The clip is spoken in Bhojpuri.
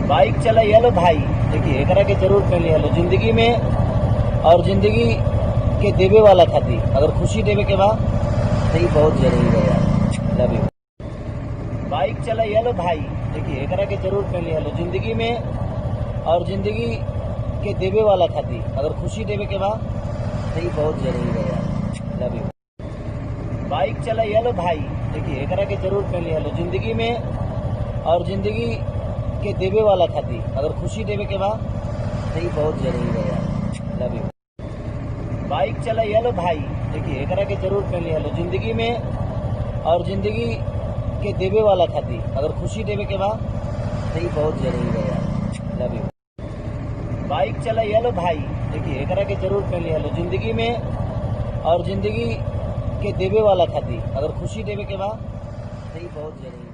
बाइक चला लो भाई, देखिए एकरा के जरूर पहन लिया लो जिंदगी में, और जिंदगी के देवे वाला खातिर अगर खुशी देवे के बाद तो ये बहुत जरूरी है यार। Love you. बाइक चला लो भाई, देखिए एकरा के जरूर पहन लिया लो जिंदगी में, और जिंदगी के देवे वाला खातिर अगर खुशी देवे के बाद तो ये बहुत जरूरी है यार। Love you. बाइक चला लो भाई, देखिए एकरा के जरूर पहन लिया लो जिंदगी में, और जिंदगी के देवे वाला खातिर अगर खुशी देवे के बाद तो ये बहुत जरूरी है यार। Love you. बाइक चला लो भाई, देखिए एकरा के जरूर पहन लिया लो जिंदगी में, और जिंदगी के देवे वाला खातिर अगर खुशी देवे के बाद तो ये बहुत जरूरी है यार। Love you. बाइक चला लो भाई, देखिए एकरा के जरूर पहन लिया लो जिंदगी में, और जिंदगी के देवे वाला खातिर अगर खुशी देवे के बाद तो ये बहुत जरूरी है।